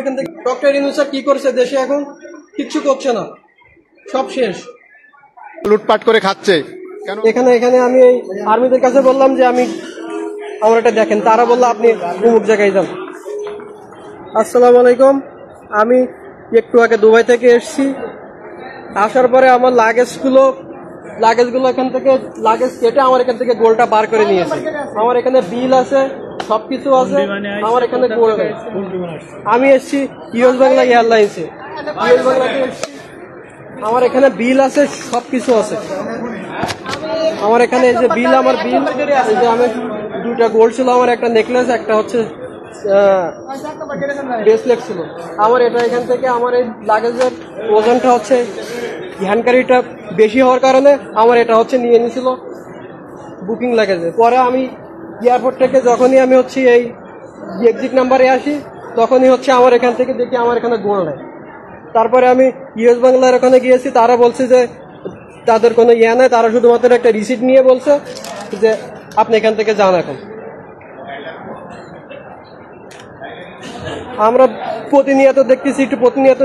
এখান থেকে ডক্টর ইউনূস কি করছে দেশে? এখন কিচ্ছু করছে না, সব শেষ, লুটপাট করে খাচ্ছে। কেন? এখানে আমি এই আর্মিদের কাছে বললাম যে আমার এটা দেখেন, তারা বললো আপনি অমুক জায়গায় যান। আসসালামু আলাইকুম, আমি একটু আগে দুবাই থেকে এসেছি। আসার পরে আমার লাগেজগুলো এখান থেকে লাগেজ কেটে আমার এখান থেকে গোল্ডটা বার করে নিয়েছে। আমার এখানে বিল আছে, সবকিছু আছে, আমার এখানে গোল্ড। আমি এসেছি ইউএস বাংলা এয়ারলাইন্সে, ইউএস বাংলাতে এসেছি, আমার এখানে বিল আছে, সবকিছু আছে আমার এখানে। এই যে বিল, আমার বিল, এই যে আমি দুটা গোল্ড ছিল, আমার একটা নেকলেস, একটা হচ্ছে ব্রেসলেট ছিল আমার। এটা এখান থেকে আমার এই লাগেজের ওজনটা হচ্ছে হ্যান্ডকারিটা বেশি হওয়ার কারণে আমার এটা হচ্ছে নিয়ে নিয়েছিল বুকিং লাগেজে। পরে আমি এয়ারপোর্ট থেকে যখনই আমি হচ্ছে এই এক্সিট নাম্বারে আসি, তখনই হচ্ছে আমার এখান থেকে দেখি আমার এখানে গোল্ড নেই। তারপরে আমি ইউএস বাংলার ওখানে গিয়েছি, তারা বলছে যে তাদের কোনো ইয়ে নেই, তারা শুধুমাত্র একটা রিসিট নিয়ে বলছে যে আপনি এখান থেকে যান। এখন আমরা প্রতিনিয়ত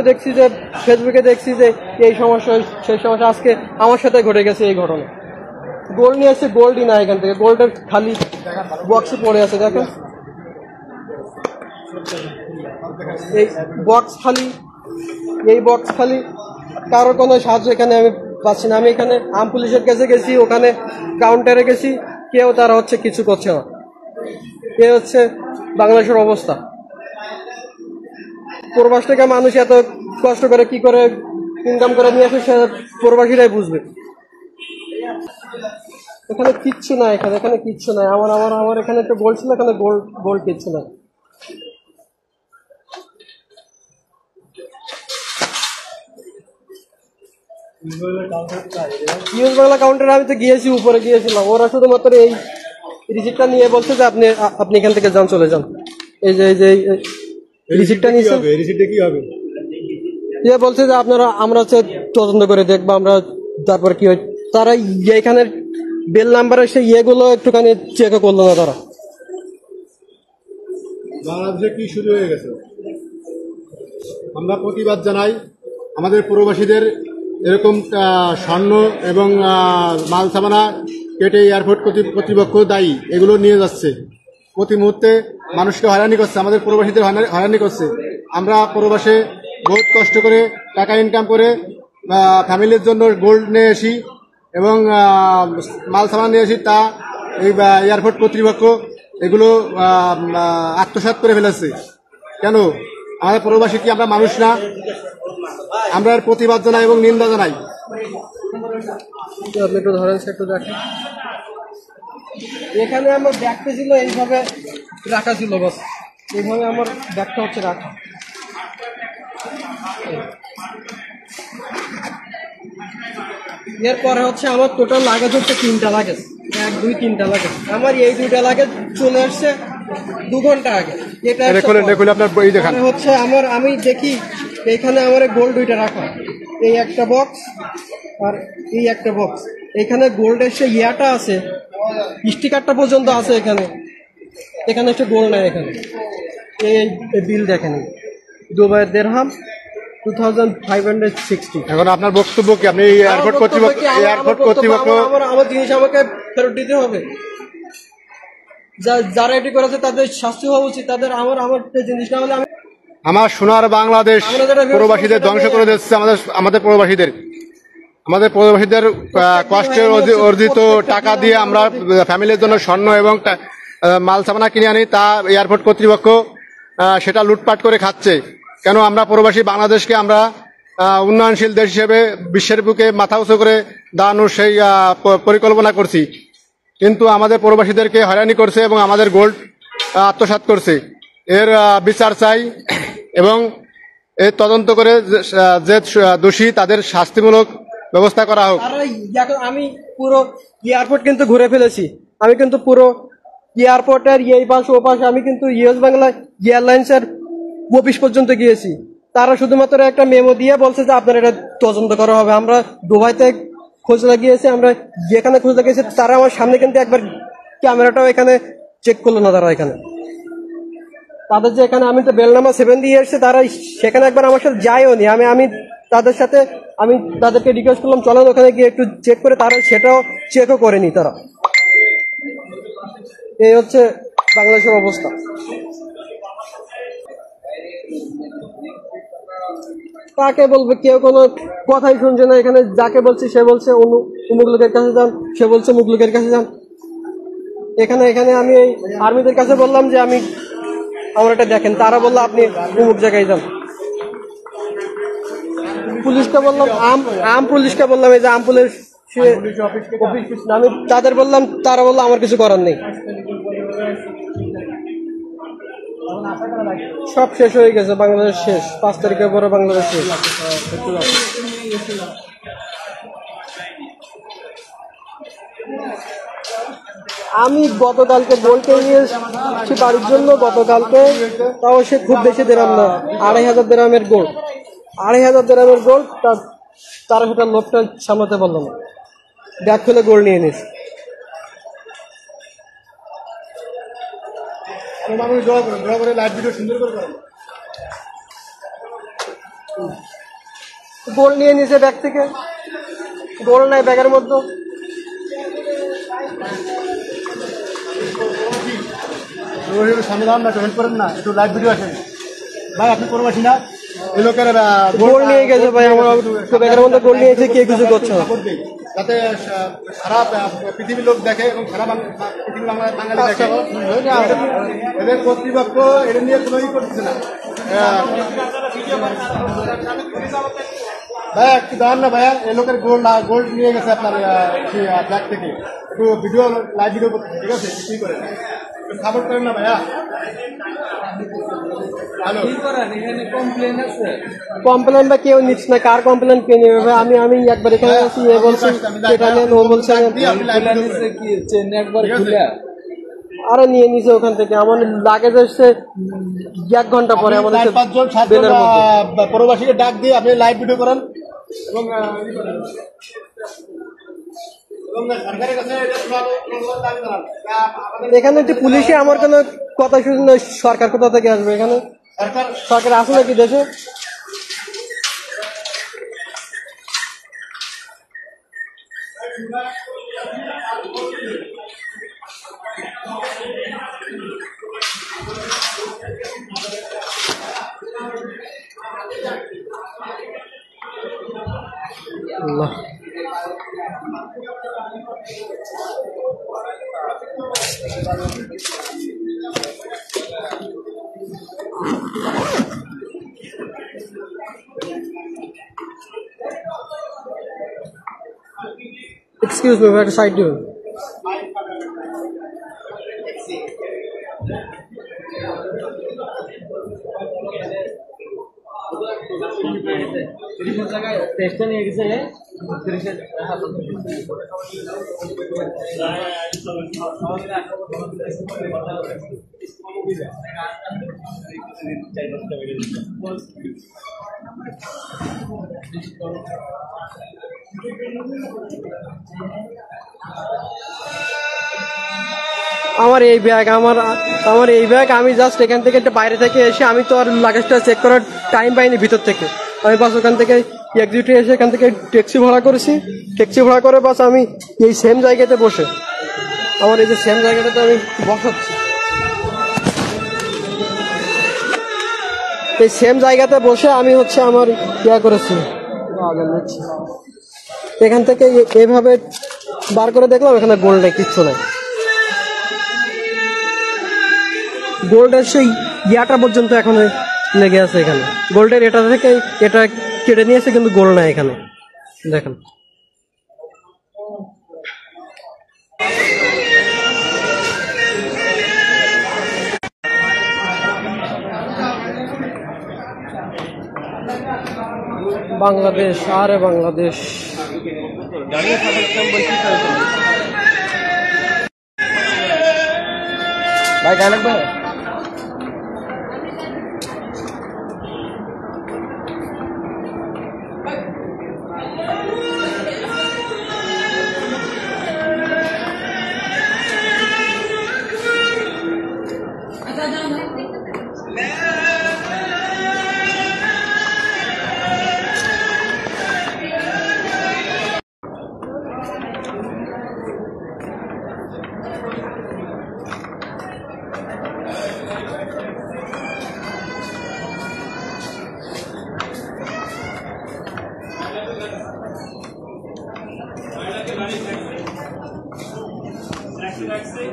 দেখছি যে ফেসবুকে দেখছি যে এই সমস্যা সেই সমস্যা। আজকে আমার সাথে ঘটে গেছে এই ঘটনা। গোল্ড নিয়ে আসছে, গোল্ডই না এখান থেকে, গোল্ডের খালি বক্সে পড়ে আছে। দেখেন এই বক্স খালি, কারোর কোনো সাহায্য এখানে আমি পাচ্ছি না। আমি এখানে আর্ম পুলিশের কাছে গেছি, ওখানে কাউন্টারে গেছি, কেউ তারা হচ্ছে কিছু করছে না। এ হচ্ছে বাংলাদেশের অবস্থা। প্রবাস থেকে মানুষ এত কষ্ট করে কি করে ইনকাম করে নিয়ে আসে, সে প্রবাসীরাই বুঝবে। এখানে কিচ্ছু নাই, এখানে কিচ্ছু নাই। আমার এখানে একটা গোল্ড ছিল, এখানে গোল্ড কিচ্ছু নাই। ইউএস বাংলা কাউন্টারে আমি তো গিয়েছি, উপরে গিয়েছিলাম, ওরা শুধুমাত্র এই রিসিপ্টটা নিয়ে বলছে যে আপনি এখান থেকে যান, চলে যান। এই যে রিসিপ্টটা নিয়েছে, রিসিপ্টে কি হবে? বলছে যে আমরা হচ্ছে তদন্ত করে দেখবো আমরা, তারপর কি হয়। তারা এখানে বেল নাম্বারের সেই ইয়েগুলো একটুখানি চেক করলো না তারা। বাংলাদেশে কি শুরু হয়ে গেছে? আমরা প্রতিবাদ জানাই। আমাদের প্রবাসীদের এরকম স্বর্ণ এবং মাল সামানা কেটে এয়ারপোর্ট কর্তৃপক্ষ দায়ী, এগুলো নিয়ে যাচ্ছে। প্রতি মুহূর্তে মানুষকে হয়রানি করছে, আমাদের প্রবাসীদের হয়রানি করছে। আমরা প্রবাসে বহুত কষ্ট করে টাকা ইনকাম করে ফ্যামিলির জন্য গোল্ড নিয়ে আসি এবং মাল সামান নিয়ে আসি, তা এই এয়ারপোর্ট কর্তৃপক্ষ এগুলো আত্মসাৎ করে ফেলেছে। কেন? আমাদের প্রবাসী কি আমরা মানুষ না? আমরা এর প্রতিবাদ জানাই এবং নিন্দা জানাই। আপনি একটু ধরেন, একটু দেখেন, এখানে আমার ব্যাগটা ছিল এইভাবে রাখা ছিল, বাস এইভাবে আমার ব্যাগটা হচ্ছে রাখা। এরপরে হচ্ছে আমার টোটাল লাগেজ হচ্ছে 3টা লাগেজ, 1 2 3টা লাগেজ। আমার এই 2টা লাগেজ চলে আসছে 2 ঘন্টা আগে। এটা হচ্ছে আমি দেখি এইখানে আমার গোল্ড 2টা রাখা, এই একটা বক্স আর এই একটা বক্স। এখানে গোল্ডের সে ইয়াটা আছে, স্টিকারটা পর্যন্ত আছে এখানে একটা গোল্ড নাই এখানে। এই বিল দেখেন, দুবাইয়ের দিরহাম 2560। এখন আপনার বক্তব্য কি? আপনি এয়ারপোর্ট কর্তৃপক্ষ আমার জিনিস আমাকে ফেরত দিতে হবে। যারা এটি করেছে তাদের শাস্তি হওয়া উচিত। তাদের আমার জিনিস না হলে আমার সোনার বাংলাদেশ প্রবাসীদের ধ্বংস করে দিচ্ছে। আমাদের প্রবাসীদের কষ্টের অর্জিত টাকা দিয়ে আমরা ফ্যামিলির জন্য স্বর্ণ এবং মাল সামানা কিনে আনি, তা এয়ারপোর্ট কর্তৃপক্ষ সেটা লুটপাট করে খাচ্ছে। কেন? আমরা প্রবাসী বাংলাদেশকে আমরা উন্নয়নশীল দেশ হিসেবে বিশ্বের বুকে মাথা উঁচু করে দাঁড়ানোর সেই পরিকল্পনা করছি, কিন্তু আমাদের প্রবাসীদেরকে হয়রানি করছে এবং আমাদের গোল্ড আত্মসাৎ করছে। এর বিচার চাই এবং এর তদন্ত করে যে দোষী তাদের শাস্তিমূলক ব্যবস্থা করা হোক। আমি পুরো এয়ারপোর্ট কিন্তু ঘুরে ফেলেছি, আমি কিন্তু পুরো এয়ারপোর্টের এই পাশ ও পাশ আমি কিন্তু ইউএস বাংলা এয়ারলাইন্সের অফিস পর্যন্ত গিয়েছি। তারা শুধুমাত্র একটা মেমো দিয়ে বলছে যে আপনার এটা তদন্ত করা হবে। আমরা দুবাইতে খোঁজ লাগিয়েছি, আমরা যেখানে খোঁজ লাগিয়েছি তারা আমার সামনে কিন্তু একবার ক্যামেরাটাও এখানে চেক করলো না তারা এখানে। তাদের যে এখানে আমি তো বেল নাম্বার 7 দিয়ে এসেছে, তারা সেখানে একবার আমার সাথে যায়ও নি। আমি তাদের সাথে আমি তাদেরকে রিকোয়েস্ট করলাম চলেন ওখানে গিয়ে একটু চেক করে, তারা সেটাও চেকও করেনি তারা। এই হচ্ছে বাংলাদেশের অবস্থা। কাকে বলবে, কেউ কোনো কথাই শুনছে না। এখানে যাকে বলছি সে বলছে অমুক লোকের কাছে যান, সে বলছে অমুক লোকের কাছে যান। এখানে আমি এই আর্মিদের কাছে বললাম যে আমার এটা দেখেন, তারা বললো আপনি অমুক জায়গায় যান। পুলিশকে বললাম, পুলিশকে বললাম এই যে পুলিশ আমি তাদের বললাম, তারা বললো আমার কিছু করার নেই, সব শেষ হয়ে গেছে, বাংলাদেশ শেষ। 5 তারিখের পরে বাংলাদেশ শেষ। আমি গতকালকে গোল্ডকে নিয়ে এসেছি বাড়ির জন্য, গতকালকে তাও সে খুব বেশি দেরাম না, 2500 দেরামের গোল্ড। 2500 দেরামের গোল্ড, তারা সেটা লোকটা সামলাতে পারলাম না, ব্যাগ খুলে গোল্ড নিয়ে নিস। গোল্ড নিয়ে নিছে ব্যাগ থেকে, গোল্ড নাই ব্যাগের মধ্যে। সামনে দাঁড়ান না, একটু হেল্প করেন না, একটু লাইভ ভিডিও আসেন ভাই। আপনি প্রবাসী না? এই লোকের গোল্ড নিয়ে গেছে ভাই, আমার ব্যাগের মধ্যে গোল্ড নিয়েছে, কে কিছু করছে না, যাতে সারা পৃথিবীর লোক দেখে এবং সারা পৃথিবীর বাঙালি দেখে। এদের কর্তৃপক্ষ এটা নিয়ে কোনো করতেছে না। ভাইয়া একটু দাঁড়ান না ভাইয়া, এই লোকের গোল্ড নিয়ে গেছে আপনার ব্যাগ থেকে, একটু ভিডিও লাইভ ভিডিও করতে, ঠিক আছে? কি করেন, সাপোর্ট করেন না ভাইয়া। কমপ্লেন বা কেউ নিচ্ছে না, কার কমপ্লেন কে নেবে ভাই? আমি একবার এখানে আছি, এ বলছে সেটা নেন, ও বলছে আরে নিয়ে নিছে ওখান থেকে। আমার লাগেজ এসছে 1 ঘন্টা পরে। আমাদের 5জন প্রবাসীকে ডাক দিয়ে আপনি লাইভ ভিডিও করেন এবং এখানে একটি পুলিশে আমার কোনো কথা শুনে না, সরকার কোথা থেকে আসবে? এখানে সরকার আসে নাকি দেশে? আল্লাহ, excuse me, where to side you? আমার এই ব্যাগ আমি জাস্ট এখান থেকে বাইরে থেকে এসে, আমি তো আর লাগেজটা চেক করার টাইম পাইনি ভিতর থেকে। আমি বাস ওখান থেকে এক্সিটে এসে এখান থেকে ট্যাক্সি ভাড়া করেছি। ট্যাক্সি ভাড়া করে বাস আমি এই সেম জায়গাতে বসে, আমার এই যে সেম জায়গাটাতে আমি বসাচ্ছি, এই সেম জায়গাতে বসে আমি হচ্ছে আমার করেছি। এখান থেকে এইভাবে বার করে দেখলাম এখানে গোল্ড নেই, কিচ্ছু নেই। গোল্ডের সেই ইয়াটা পর্যন্ত এখন লেগে আছে এখানে। গোল্ডের এটা থেকে এটা কেটে নিয়েছে, কিন্তু গোল্ড নাই এখানে, দেখেন। বাংলাদেশ, আরে বাংলাদেশ। ভাই গান লাগবে? ভাই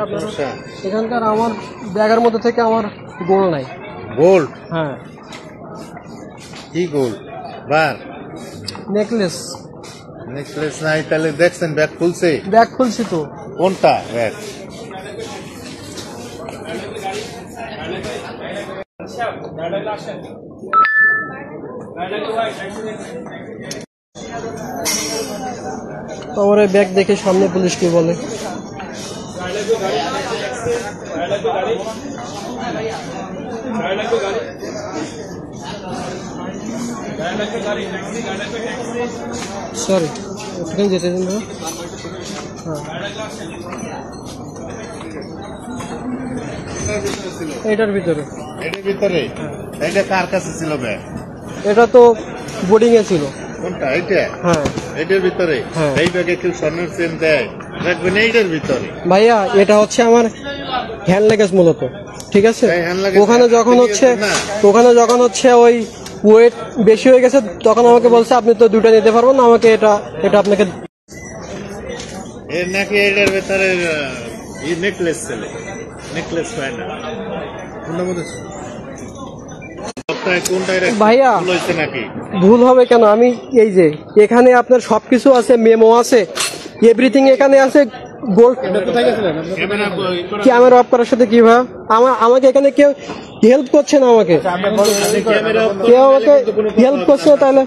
আপনার এখানকার আমার ব্যাগের মধ্যে থেকে আমার গোল্ড নাই। গোল্ড? হ্যাঁ। কি গোল্ড? বার নেকলেস। নেকলেস নাই? তাহলে দেখছেন ব্যাগ খুলছে? ব্যাগ খুলছি তো। কোনটা ব্যাগ? আমার এই ব্যাগ দেখে সামনে পুলিশ কি বলে। সরি, ওখানে যেতে দিন না। হ্যাঁ, এটার ভিতরে। এটার ভিতরে? এটা কার কাছে ছিল ব্যাগ? এটা তো বোর্ডিং এ ছিল। কোনটা? এইটা? হ্যাঁ। এটার ভিতরে? হ্যাঁ। এই ব্যাগে কেউ স্বর্ণের চেন দেয়? রাখবেন এইটার ভিতরে। ভাইয়া এটা হচ্ছে আমার হ্যান্ড লাগেজ মূলত, ঠিক আছে? এই hand luggage ওখানে যখন হচ্ছে ওই ওয়েট বেশি হয়ে গেছে তখন আমাকে বলছে আপনি তো দুটো নিতে পারবেন না, আমাকে এটা আপনাকে। এর নাকি এটার ভিতরে নেকলেস ছিল, নেকলেস হয় না কোনটা মধ্যে ছিল? ভাইয়া নাকি ভুল হবে কেন? আমি এই যে এখানে আপনার সবকিছু আছে, মেমো আছে, এভরিথিং এখানে আছে। গোল্ড ক্যামেরা অফ করার সাথে কি ভাই? আমাকে এখানে কেউ হেল্প করছে না, আমাকে কেউ আমাকে হেল্প করছে না। তাহলে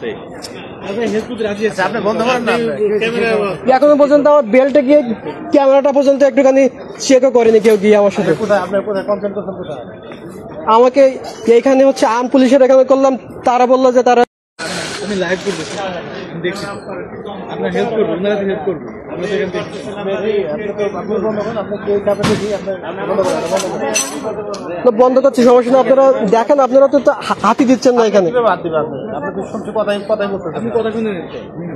এখনো পর্যন্ত আমার বেল্টে গিয়ে ক্যামেরাটা পর্যন্ত একটুখানি চেকও করেনি কেউ গিয়ে আমার সাথে। আমাকে এইখানে হচ্ছে আর্ম পুলিশের এখানে করলাম, তারা বললো যে তারা আমি লাইভ করবো, দেখছি আপনার হেল্প করবো, ওনারা হেল্প করবো। বন্ধ করছি, সমস্যা নেই। আপনারা দেখেন, আপনারা তো হাতি দিচ্ছেন না এখানে। আপনি কথা শুনে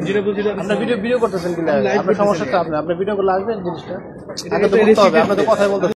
যেটা বলছি আপনার ভিডিও করতেছেন কিনা? আপনার সমস্যাটা আপনার ভিডিও করলে আসবেন জিনিসটা। আপনার তো কথাই বলতে